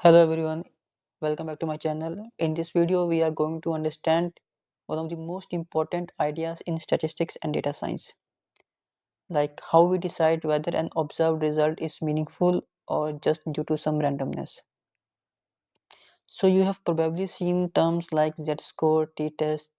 Hello everyone, welcome back to my channel. In this video, we are going to understand one of the most important ideas in statistics and data science, like how we decide whether an observed result is meaningful or just due to some randomness. So you have probably seen terms like z-score, t-test,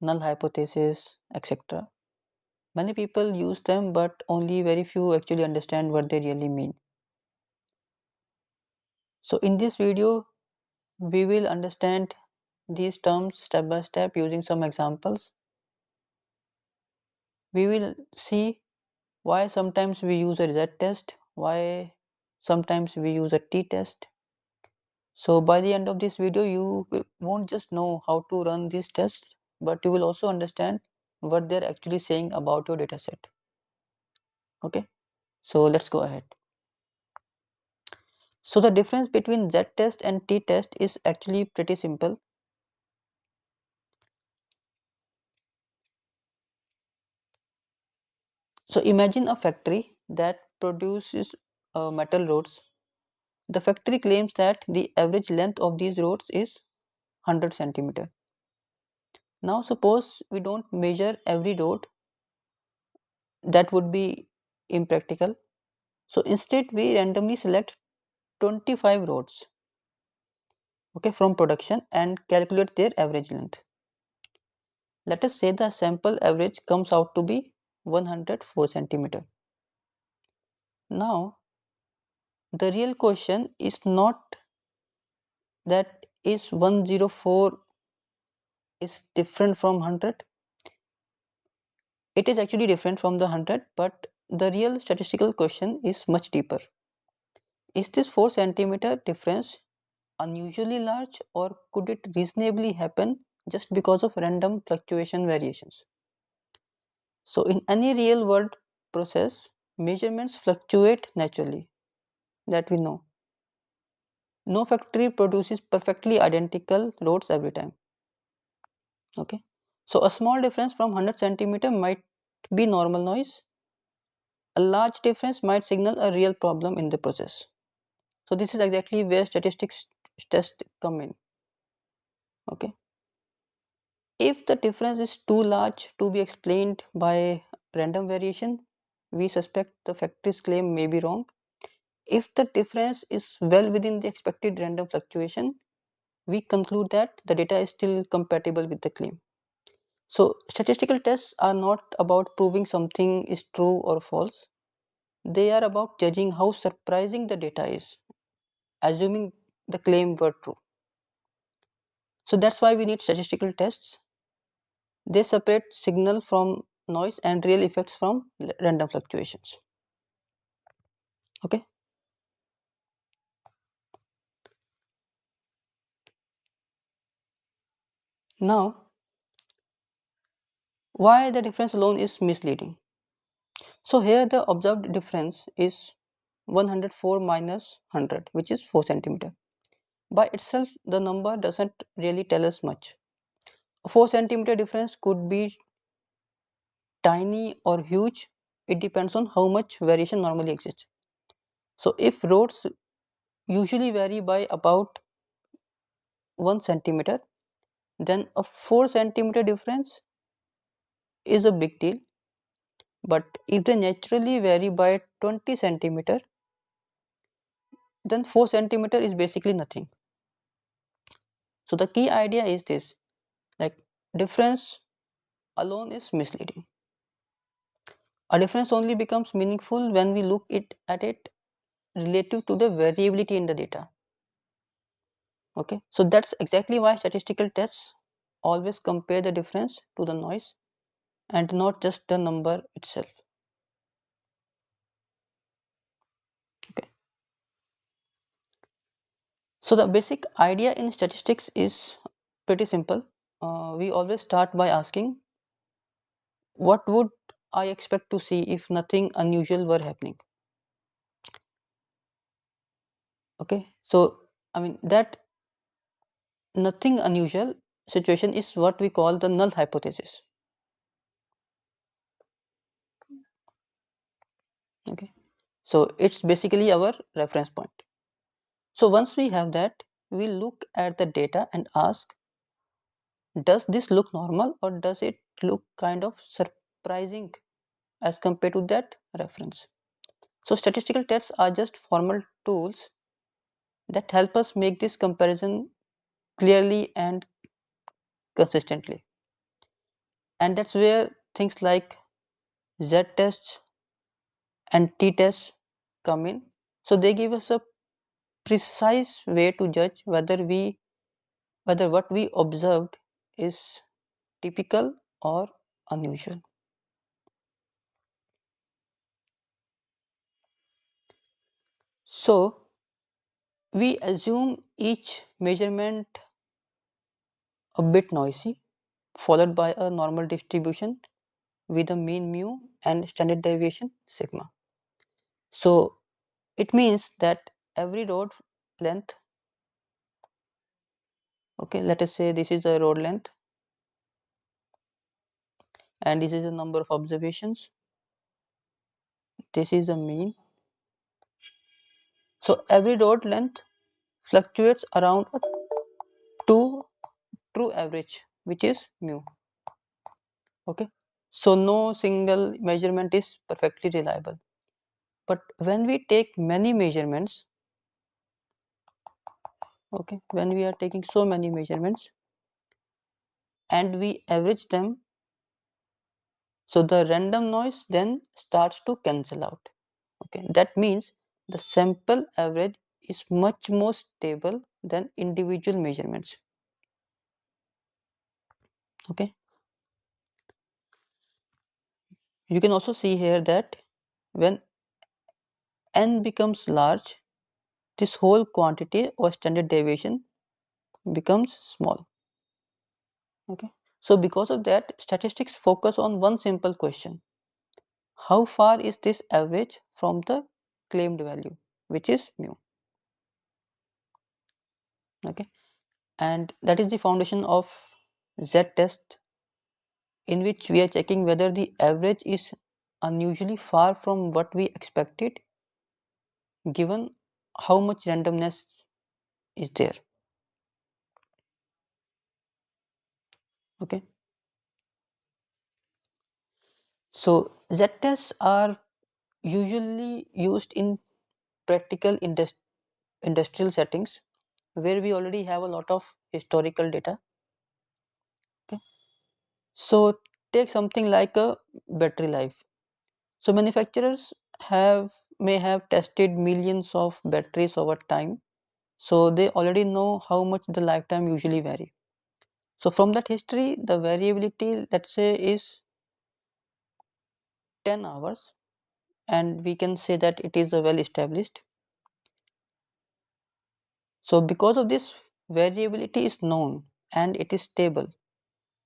null hypothesis, etc. Many people use them, but only very few actually understand what they really mean. So in this video, we will understand these terms step by step using some examples. We will see why sometimes we use a Z test, why sometimes we use a T test. So by the end of this video, you won't just know how to run these tests, but you will also understand what they're actually saying about your dataset. Okay, so let's go ahead. So the difference between Z test and T test is actually pretty simple. So imagine a factory that produces metal rods. The factory claims that the average length of these rods is 100 centimeter. Now suppose we don't measure every rod, that would be impractical. So instead we randomly select 25 rods, okay, from production and calculate their average length. Let us say the sample average comes out to be 104 centimeter. Now the real question is not that is 104 is different from 100. It is actually different from the 100, but the real statistical question is much deeper. Is this 4 centimeter difference unusually large, or could it reasonably happen just because of random fluctuation variations? So in any real world process, measurements fluctuate naturally, that we know. No factory produces perfectly identical rods every time. Okay. So a small difference from 100 centimeter might be normal noise. A large difference might signal a real problem in the process. So this is exactly where statistics tests come in. Okay. If the difference is too large to be explained by random variation, we suspect the factory's claim may be wrong. If the difference is well within the expected random fluctuation, we conclude that the data is still compatible with the claim. So statistical tests are not about proving something is true or false. They are about judging how surprising the data is, assuming the claim were true. So that's why we need statistical tests. They separate signal from noise and real effects from random fluctuations. Okay. Now, why the difference alone is misleading? So here the observed difference is 104 minus 100, which is 4 centimeter. By itself, the number doesn't really tell us much. A 4 centimeter difference could be tiny or huge. It depends on how much variation normally exists. So if roads usually vary by about 1 centimeter, then a 4 centimeter difference is a big deal. But if they naturally vary by 20 centimeter, then 4 centimeter is basically nothing. So the key idea is this, like difference alone is misleading. A difference only becomes meaningful when we look at it relative to the variability in the data. Okay, so that's exactly why statistical tests always compare the difference to the noise and not just the number itself. Okay. So the basic idea in statistics is pretty simple. We always start by asking, what would I expect to see if nothing unusual were happening? Okay, so I mean that nothing unusual situation is what we call the null hypothesis. Okay, so it's basically our reference point. So once we have that, we look at the data and ask, does this look normal or does it look kind of surprising as compared to that reference? So statistical tests are just formal tools that help us make this comparison clearly and consistently. And that's where things like Z tests and T tests come in. So they give us a precise way to judge whether what we observed is typical or unusual. So we assume each measurement a bit noisy, followed by a normal distribution with a mean mu and standard deviation sigma. So it means that every road length, okay, let us say this is a road length and this is the number of observations, this is a mean. So every road length fluctuates around a 2 true average, which is mu. Okay, so no single measurement is perfectly reliable, but when we take many measurements, okay, when we are taking so many measurements and we average them, so the random noise then starts to cancel out. Okay, that means the sample average is much more stable than individual measurements. Okay, you can also see here that when n becomes large, this whole quantity or standard deviation becomes small. Okay, so because of that, statistics focus on one simple question: how far is this average from the claimed value, which is mu? Okay, and that is the foundation of Z test, in which we are checking whether the average is unusually far from what we expected, given how much randomness is there. Okay, so Z tests are usually used in practical industrial settings where we already have a lot of historical data. Okay, so take something like a battery life. So manufacturers have may have tested millions of batteries over time, so they already know how much the lifetime usually vary. So from that history, the variability, let's say, is 10 hours, and we can say that it is a well established. So because of this, variability is known and it is stable.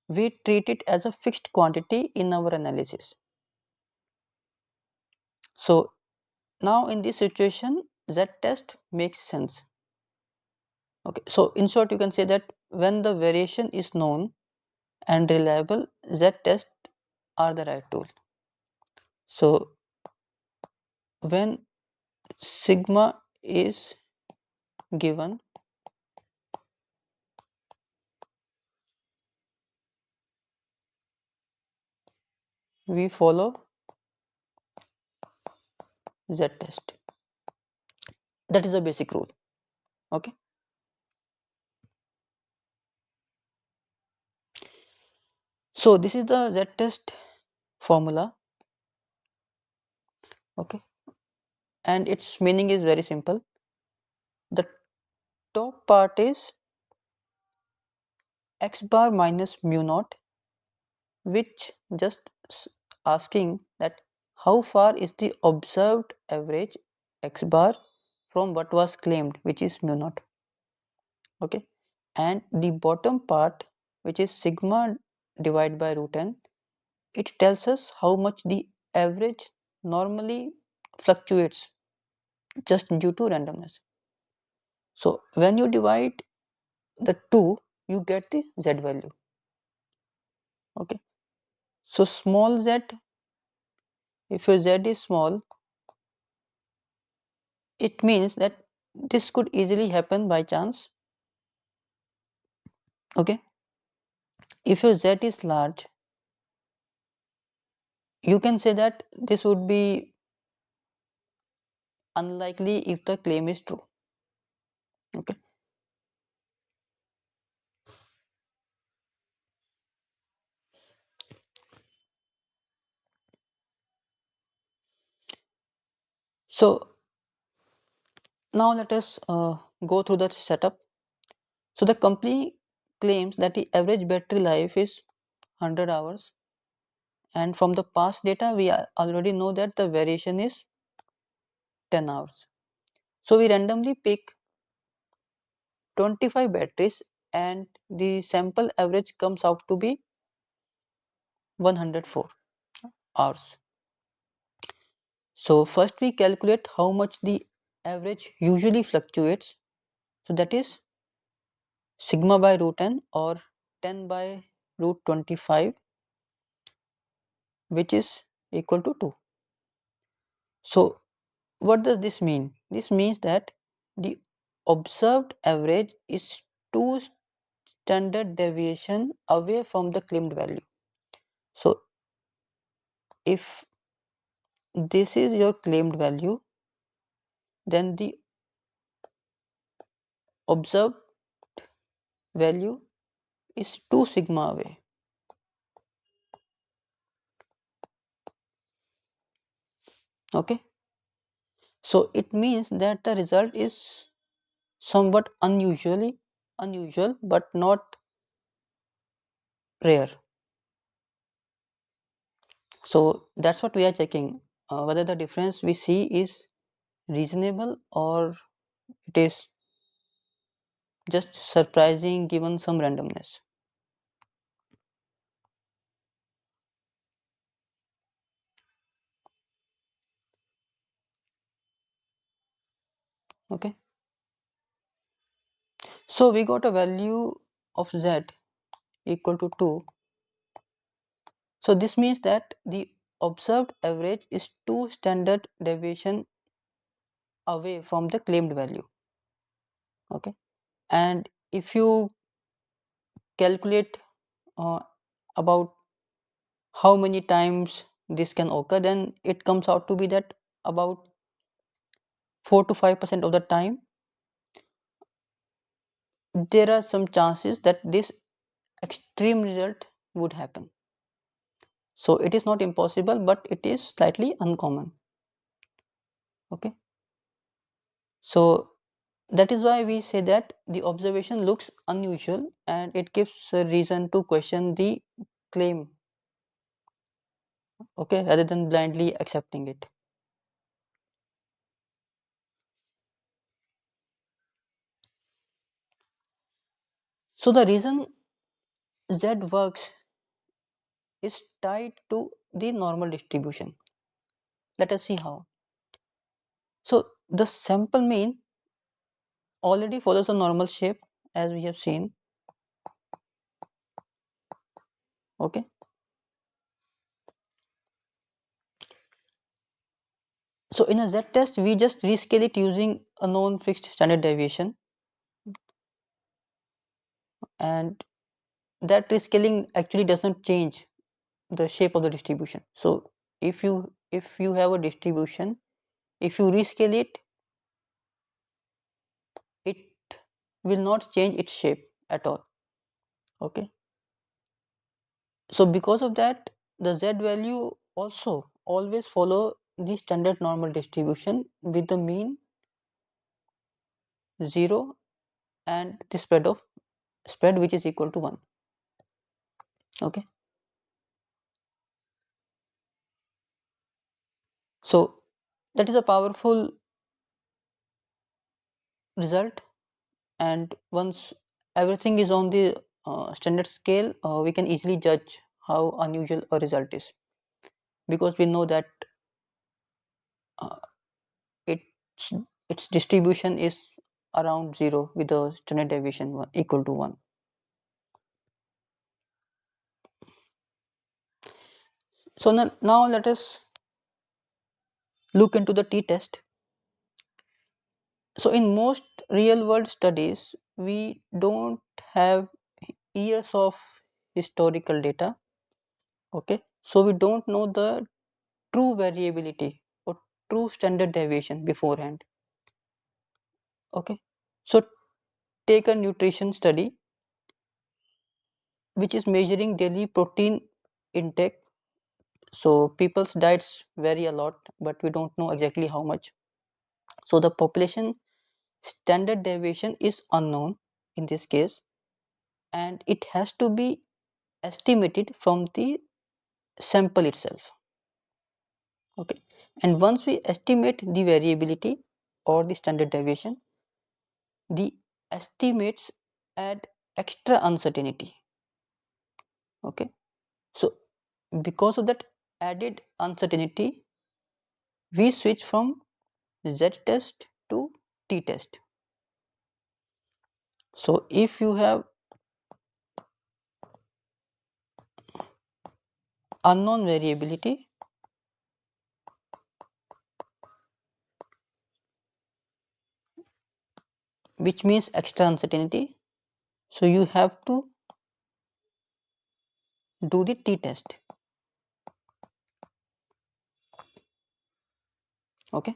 We treat it as a fixed quantity in our analysis. So now in this situation, Z test makes sense. Okay, so in short, you can say that when the variation is known and reliable, Z tests are the right tool. So when sigma is given, we follow Z test. That is a basic rule. Okay. So this is the Z test formula. Okay, and its meaning is very simple. The top part is x bar minus mu naught, which just asking that how far is the observed average x bar from what was claimed, which is mu naught. Okay, and the bottom part, which is sigma divided by root n, it tells us how much the average normally fluctuates just due to randomness. So when you divide the two, you get the z value. Okay, so small z, if your z is small, it means that this could easily happen by chance. Okay, if your z is large, you can say that this would be unlikely if the claim is true. Okay, so now let us go through the setup. So the company claims that the average battery life is 100 hours, and from the past data we already know that the variation is 10 hours. So we randomly pick 25 batteries and the sample average comes out to be 104 hours. So first we calculate how much the average usually fluctuates. So that is sigma by root n or 10 by root 25, which is equal to 2. So what does this mean? This means that the observed average is 2 standard deviation away from the claimed value. So if this is your claimed value, then the observed value is 2 sigma away. Okay, so it means that the result is somewhat unusual but not rare. So that's what we are checking, whether the difference we see is reasonable or it is just surprising given some randomness. Okay, so we got a value of z equal to 2. So this means that the observed average is 2 standard deviation away from the claimed value. Okay, and if you calculate uh, about how many times this can occur, then it comes out to be that about 4 to 5% of the time there are some chances that this extreme result would happen. So it is not impossible, but it is slightly uncommon. Okay, so that is why we say that the observation looks unusual and it gives a reason to question the claim, okay, rather than blindly accepting it. So the reason z works is tied to the normal distribution. Let us see how. So the sample mean already follows a normal shape as we have seen. Okay, so in a z test we just rescale it using a known fixed standard deviation, and that rescaling actually does not change the shape of the distribution. So if you have a distribution, if you rescale it, it will not change its shape at all. Okay, so because of that the z value also always follow the standard normal distribution with the mean 0 and the spread which is equal to 1. Okay, so that is a powerful result, and once everything is on the standard scale, we can easily judge how unusual a result is, because we know that uh, its its distribution is around 0 with the standard deviation equal to 1. So now let us look into the t-test. So in most real world studies, we don't have years of historical data. Okay, so we don't know the true variability or true standard deviation beforehand. Okay, so take a nutrition study which is measuring daily protein intake. So people's diets vary a lot, but we don't know exactly how much. So the population standard deviation is unknown in this case, and it has to be estimated from the sample itself. Okay, and once we estimate the variability or the standard deviation, the estimates add extra uncertainty. Okay, so because of that added uncertainty, we switch from z test to t test. So if you have unknown variability, which means extra uncertainty, so you have to do the t test. Okay,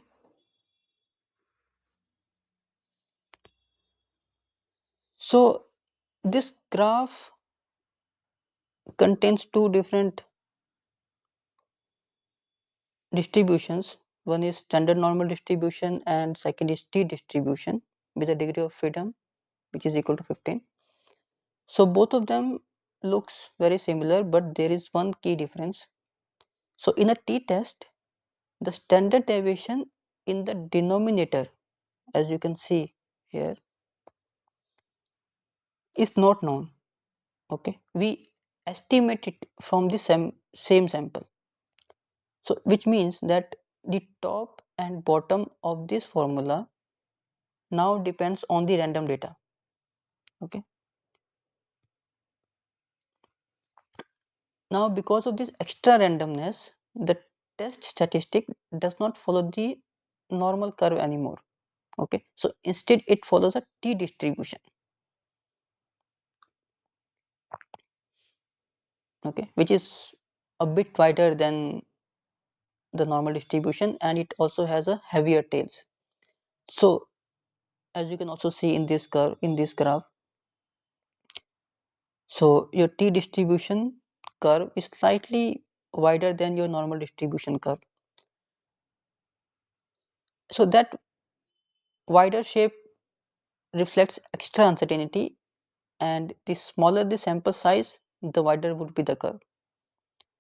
so this graph contains two different distributions. One is standard normal distribution and second is t distribution with a degree of freedom which is equal to 15. So both of them looks very similar, but there is one key difference. So in a t test, the standard deviation in the denominator, as you can see here, is not known. Okay, we estimate it from the same sample. So which means that the top and bottom of this formula now depends on the random data. Okay, now because of this extra randomness, the test statistic does not follow the normal curve anymore. Okay, so instead it follows a t distribution. Okay, which is a bit wider than the normal distribution, and it also has a heavier tails. So as you can also see in this curve, in this graph, so your t distribution curve is slightly wider than your normal distribution curve. So that wider shape reflects extra uncertainty, and the smaller the sample size, the wider would be the curve.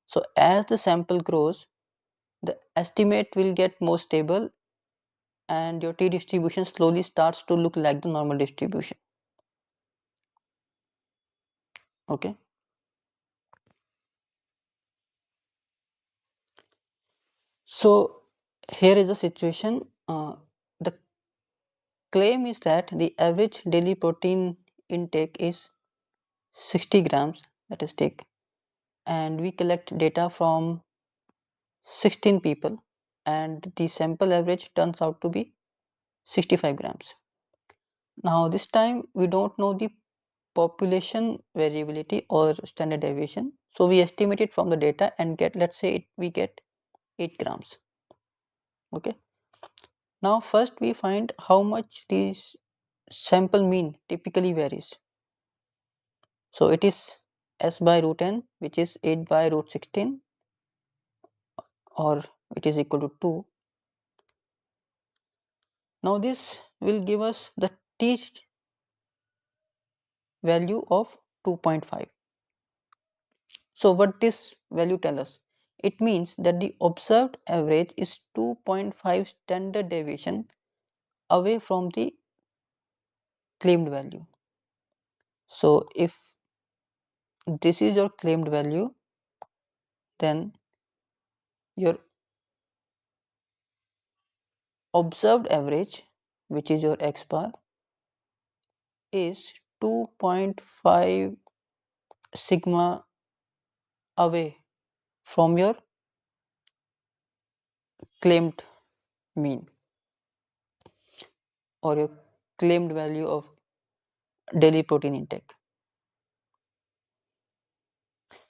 So as the sample grows, the estimate will get more stable and your t distribution slowly starts to look like the normal distribution. Okay, so here is the situation. The claim is that the average daily protein intake is 60 grams, let us take, and we collect data from 16 people, and the sample average turns out to be 65 grams. Now this time we don't know the population variability or standard deviation, so we estimate it from the data and get, let's say we get 8 grams. Okay, now first we find how much this sample mean typically varies. So it is s by root n, which is 8 by root 16, or it is equal to 2. Now this will give us the t value of 2.5. So what this value tell us? It means that the observed average is 2.5 standard deviation away from the claimed value. So if this is your claimed value, then your observed average, which is your x bar, is 2.5 sigma away from your claimed mean. or your claimed value of daily protein intake.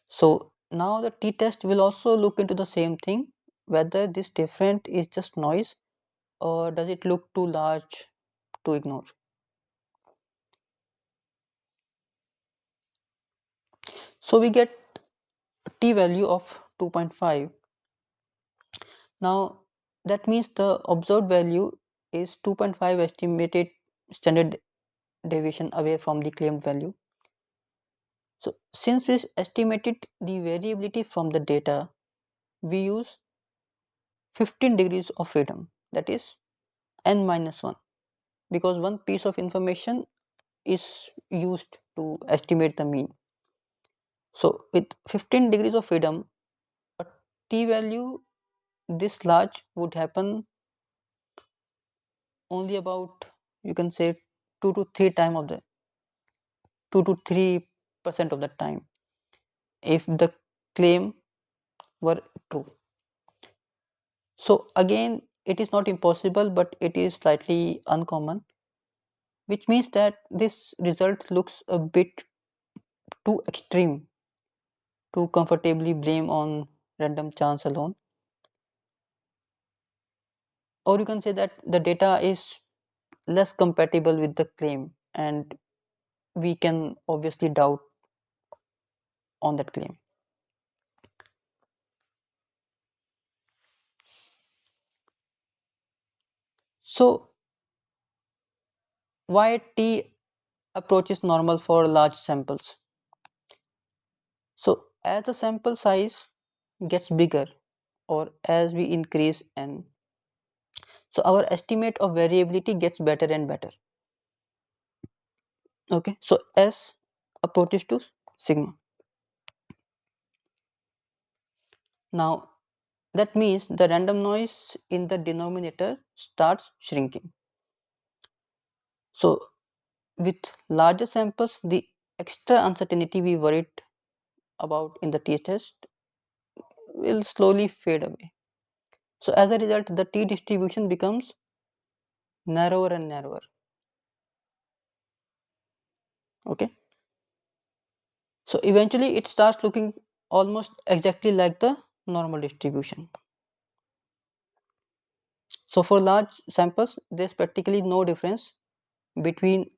So now the t-test will also look into the same thing, whether this different is just noise or does it look too large to ignore. So we get t value of 2.5. Now that means the observed value is 2.5 estimated standard deviation away from the claimed value. So since we estimated the variability from the data, we use 15 degrees of freedom, that is n minus 1, because one piece of information is used to estimate the mean. So with 15 degrees of freedom, a t value this large would happen only about, you can say, 2 to 3 time of the 2 to 3% of the time if the claim were true. So again, it is not impossible, but it is slightly uncommon, which means that this result looks a bit too extreme to comfortably blame on random chance alone. Or you can say that the data is less compatible with the claim, and we can obviously doubt on that claim. So why t approach is normal for large samples? So as the sample size gets bigger, or as we increase n, so our estimate of variability gets better and better. Okay, so s approaches to sigma. Now that means the random noise in the denominator starts shrinking. So with larger samples, the extra uncertainty we worried about in the t-test will slowly fade away. So as a result, the t distribution becomes narrower and narrower. Okay, so eventually it starts looking almost exactly like the normal distribution. So for large samples, there's practically no difference between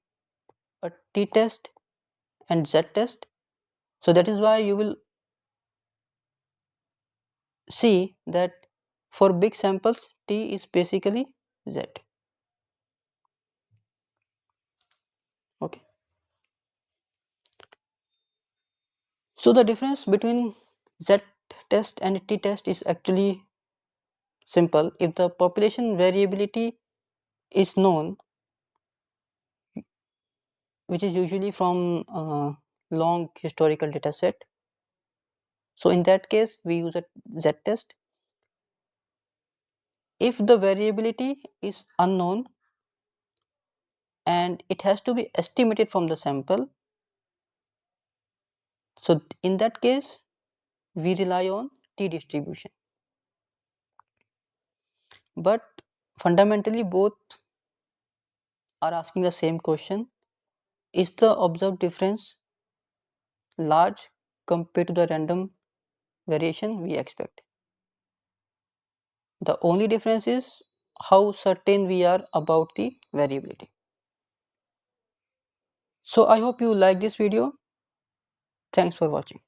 a t-test and z-test. So that is why you will see that for big samples, t is basically z. Okay. So the difference between z-test and t-test is actually simple. If the population variability is known, which is usually from long historical data set, so in that case we use a z-test. If the variability is unknown and it has to be estimated from the sample, so in that case we rely on t distribution. But fundamentally both are asking the same question: is the observed difference large compared to the random variation we expect? The only difference is how certain we are about the variability. So I hope you like this video. Thanks for watching.